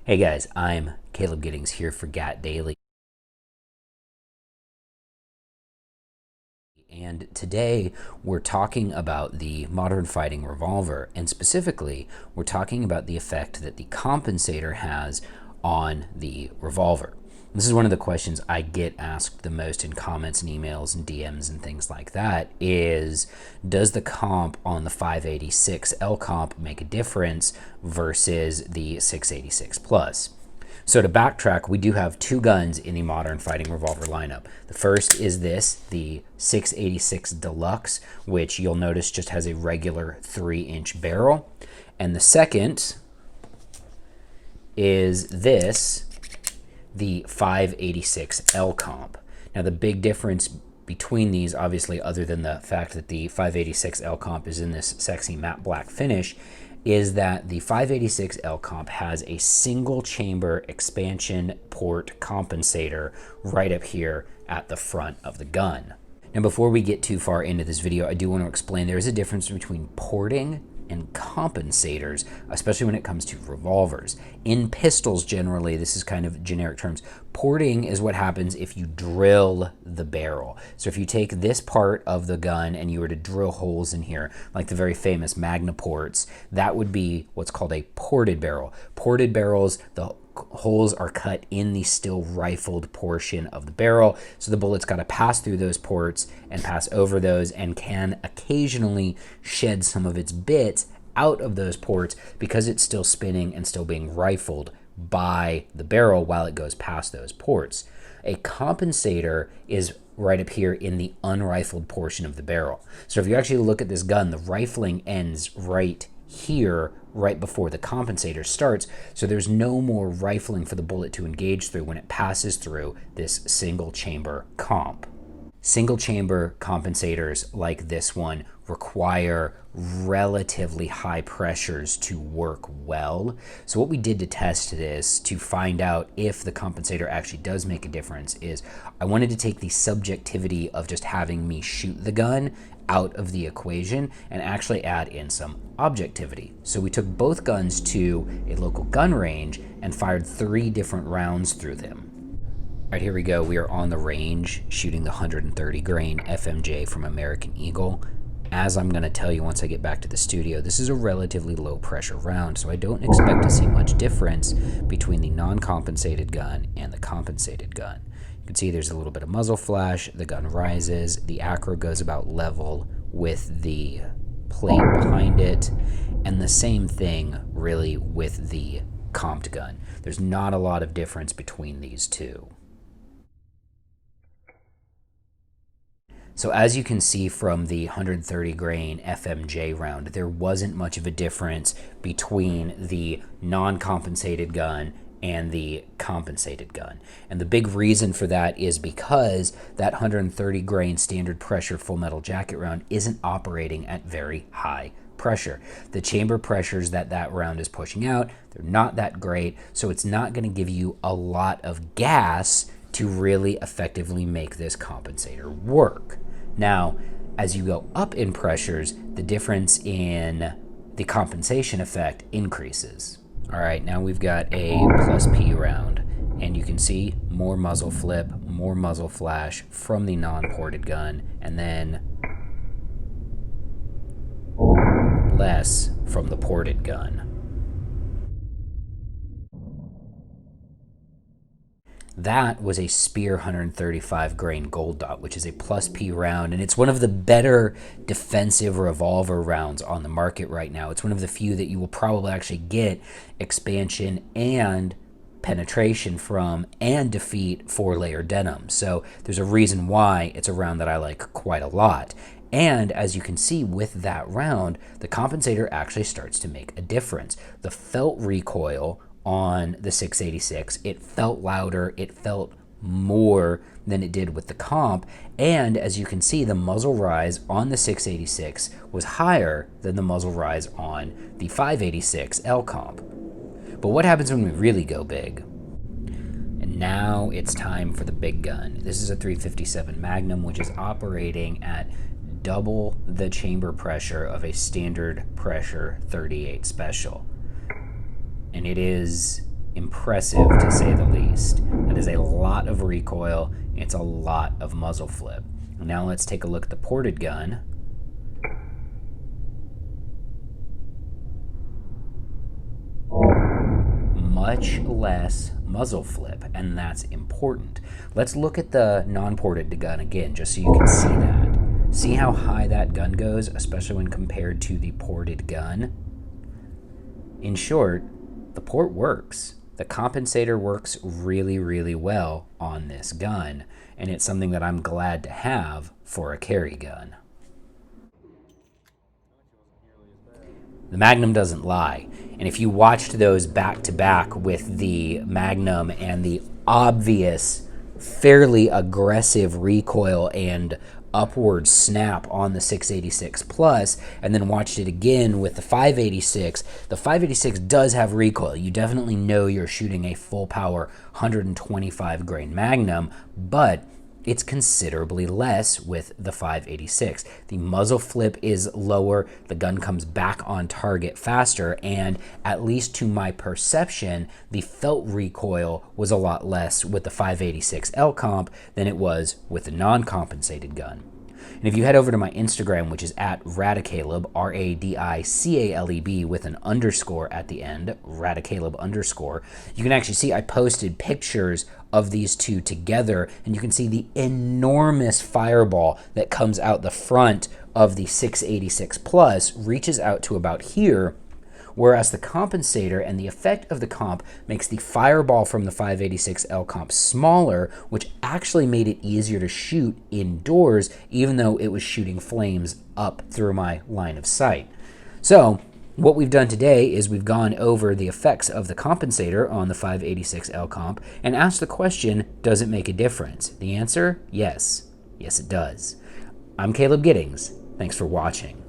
Hey guys, I'm Caleb Giddings here for GAT Daily. And today we're talking about the modern fighting revolver, and specifically we're talking about the effect that the compensator has on the revolver. This is one of the questions I get asked the most in comments and emails and DMs and things like that is, does the comp on the 586 L comp make a difference versus the 686 Plus? So to backtrack, we do have two guns in the modern fighting revolver lineup. The first is the 686 Deluxe, which you'll notice just has a regular 3-inch barrel. And the second is the 586 L comp. Now the big difference between these, obviously other than the fact that the 586 L comp is in this sexy matte black finish, is that the 586 L comp has a single chamber expansion port compensator right up here at the front of the gun. Now before we get too far into this video, I do want to explain there is a difference between porting and compensators, especially when it comes to revolvers. In pistols, generally, this is kind of generic terms. Porting is what happens if you drill the barrel. So if you take this part of the gun and you were to drill holes in here, like the very famous Magnum ports, that would be what's called a ported barrel. Ported barrels, the holes are cut in the still rifled portion of the barrel, so the bullet's got to pass through those ports and pass over those, and can occasionally shed some of its bits out of those ports because it's still spinning and still being rifled by the barrel while it goes past those ports. A compensator is right up here in the unrifled portion of the barrel. So if you actually look at this gun, the rifling ends right here, right before the compensator starts, so there's no more rifling for the bullet to engage through when it passes through this single chamber comp. Single chamber compensators like this one require relatively high pressures to work well. So what we did to test this to find out if the compensator actually does make a difference is I wanted to take the subjectivity of just having me shoot the gun out of the equation and actually add in some objectivity. So we took both guns to a local gun range and fired 3 different rounds through them. All right, here we go. We are on the range shooting the 130 grain FMJ from American Eagle. As I'm going to tell you once I get back to the studio, this is a relatively low pressure round, so I don't expect to see much difference between the non-compensated gun and the compensated gun. You can see there's a little bit of muzzle flash, the gun rises, the acro goes about level with the plate behind it, and the same thing really with the comped gun. There's not a lot of difference between these two. So as you can see from the 130 grain FMJ round, there wasn't much of a difference between the non-compensated gun and the compensated gun. And the big reason for that is because that 130 grain standard pressure full metal jacket round isn't operating at very high pressure. The chamber pressures that round is pushing out, they're not that great, so it's not going to give you a lot of gas to really effectively make this compensator work. Now, as you go up in pressures, the difference in the compensation effect increases. All right, now we've got a plus P round, and you can see more muzzle flip, more muzzle flash from the non-ported gun, and then less from the ported gun. That was a Spear 135 grain gold dot, which is a plus P round, and it's one of the better defensive revolver rounds on the market right now. It's one of the few that you will probably actually get expansion and penetration from and defeat 4-layer denim. So there's a reason why it's a round that I like quite a lot. And as you can see with that round, the compensator actually starts to make a difference. The felt recoil on the 686, it felt louder, it felt more than it did with the comp, and as you can see, the muzzle rise on the 686 was higher than the muzzle rise on the 586 L comp. But what happens when we really go big? And now it's time for the big gun. This is a 357 Magnum, which is operating at double the chamber pressure of a standard pressure 38 special. And it is impressive to say the least. That is a lot of recoil. It's a lot of muzzle flip. Now let's take a look at the ported gun. Much less muzzle flip, and that's important. Let's look at the non-ported gun again, just so you can see that. See how high that gun goes, especially when compared to the ported gun? In short, the port works. The compensator works really, really well on this gun, and it's something that I'm glad to have for a carry gun. The Magnum doesn't lie. And if you watched those back to back with the Magnum and the obvious, fairly aggressive recoil and upward snap on the 686 Plus, and then watched it again with the 586 does have recoil. You definitely know you're shooting a full power 125 grain Magnum, but it's considerably less with the 586. The muzzle flip is lower, the gun comes back on target faster, and at least to my perception, the felt recoil was a lot less with the 586 L comp than it was with the non-compensated gun. And if you head over to my Instagram, which is at Radicaleb, Radicaleb with an underscore at the end, Radicaleb_, you can actually see I posted pictures of these two together, and you can see the enormous fireball that comes out the front of the 686 Plus reaches out to about here, whereas the compensator and the effect of the comp makes the fireball from the 586 L comp smaller, which actually made it easier to shoot indoors, even though it was shooting flames up through my line of sight. So what we've done today is we've gone over the effects of the compensator on the 586 L comp and asked the question, does it make a difference? The answer, yes. Yes, it does. I'm Caleb Giddings. Thanks for watching.